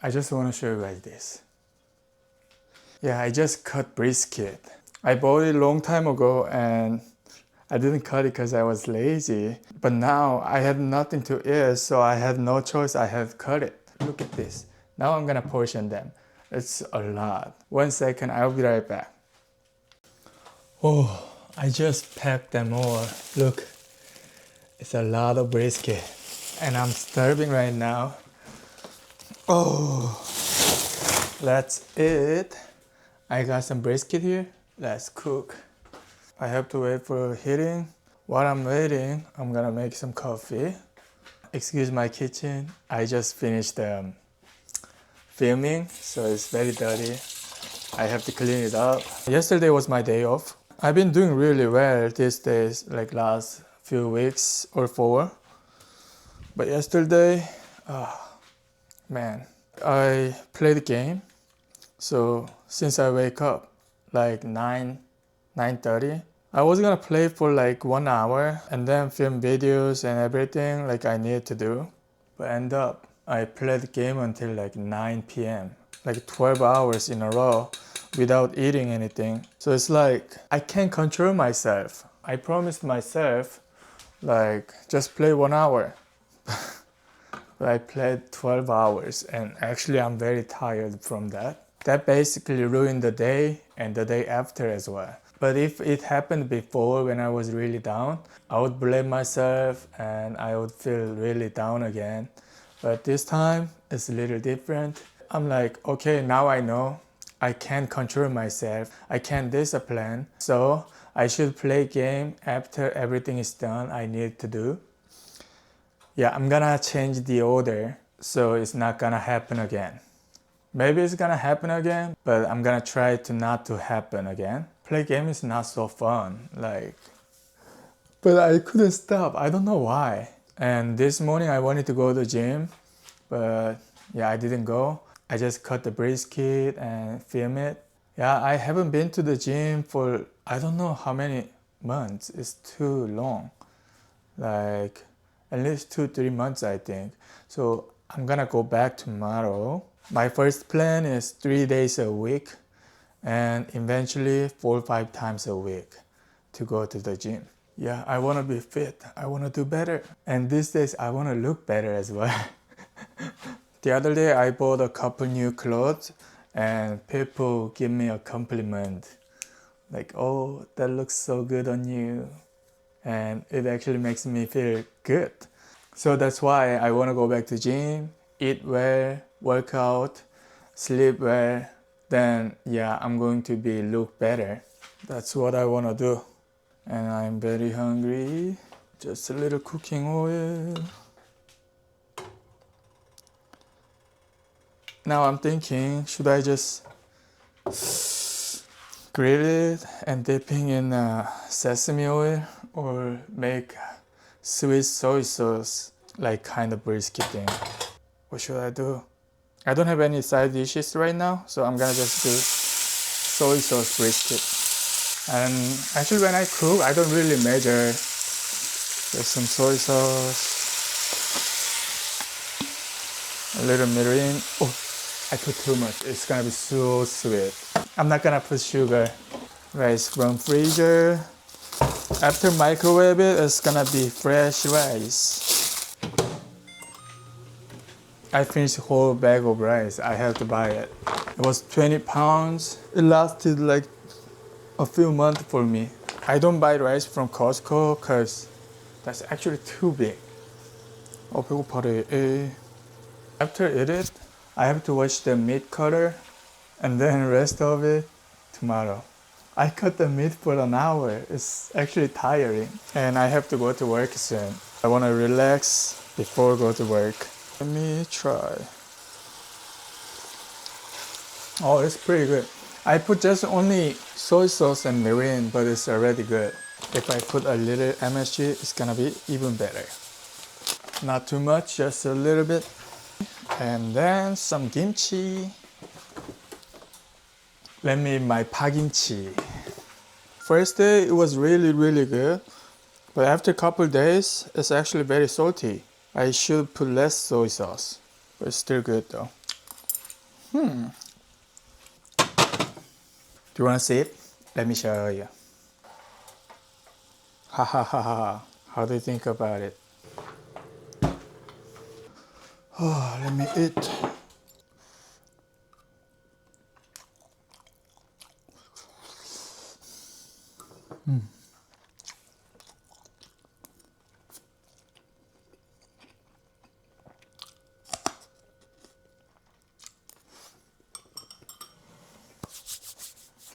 I just want to show you guys this. Yeah, I just cut brisket. I bought it a long time ago and I didn't cut it because I was lazy. But now I had nothing to eat, so I had no choice. I had to cut it. Look at this. Now I'm gonna portion them. It's a lot. 1 second, I'll be right back. Oh, I just packed them all. Look, it's a lot of brisket. And I'm starving right now. Oh, that's it. I got some brisket here. Let's cook. I have to wait for heating. While I'm waiting, I'm gonna make some coffee. Excuse my kitchen. I just finished filming, so it's very dirty. I have to clean it up. Yesterday was my day off. I've been doing really well these days, like last few weeks or 4. But yesterday, man, I played a game. So since I wake up like 9:30, I was gonna play for like 1 hour and then film videos and everything like I need to do. But end up, I played the game until like 9 p.m. like 12 hours in a row without eating anything. So it's like I can't control myself. I promised myself like just play 1 hour. But I played 12 hours and actually I'm very tired from that. That basically ruined the day and the day after as well. But if it happened before when I was really down, I would blame myself and I would feel really down again. But this time it's a little different. I'm like, okay, now I know I can't control myself. I can't discipline. So I should play game after everything is done I need to do. Yeah, I'm gonna change the order so it's not gonna happen again. Maybe it's gonna happen again, but I'm gonna try to not to happen again. Play game is not so fun, but I couldn't stop. I don't know why. And this morning I wanted to go to the gym, but yeah, I didn't go. I just cut the brisket and film it. Yeah, I haven't been to the gym for I don't know how many months. It's too long. Like at least 2-3 months, I think. So I'm gonna go back tomorrow. My first plan is 3 days a week and eventually 4 or 5 times a week to go to the gym. Yeah, I wanna be fit. I wanna do better. And these days I wanna look better as well. The other day I bought a couple new clothes and people give me a compliment. Like, oh, that looks so good on you. And it actually makes me feel good. So that's why I want to go back to gym, eat well, work out, sleep well. Then yeah, I'm going to be look better. That's what I want to do. And I'm very hungry. Just a little cooking oil. Now I'm thinking, should I just grill it and dipping in sesame oil or make sweet soy sauce like kind of brisket thing? What should I do? I don't have any side dishes right now, so I'm gonna just do soy sauce brisket. And actually when I cook, I don't really measure. There's some soy sauce, a little mirin. Oh, I put too much. It's gonna be so sweet. I'm not gonna put sugar. Rice from freezer. After microwave it, it's gonna be fresh rice. I finished a whole bag of rice. I had to buy it. It was 20 pounds. It lasted like a few months for me. I don't buy rice from Costco because that's actually too big. 배고파래. After eat it, I have to wash the meat cutter and then rest of it tomorrow. I cut the meat for an hour. It's actually tiring. And I have to go to work soon. I want to relax before go to work. Let me try. Oh, it's pretty good. I put just only soy sauce and mirin, but it's already good. If I put a little MSG, it's gonna be even better. Not too much, just a little bit. And then some kimchi. Let me eat my pakimchi. First day it was really good, but after a couple days it's actually very salty. I should put less soy sauce, but it's still good though. Do you want to see it? Let me show you. Ha ha ha ha ha. How do you think about it? Oh, let me eat.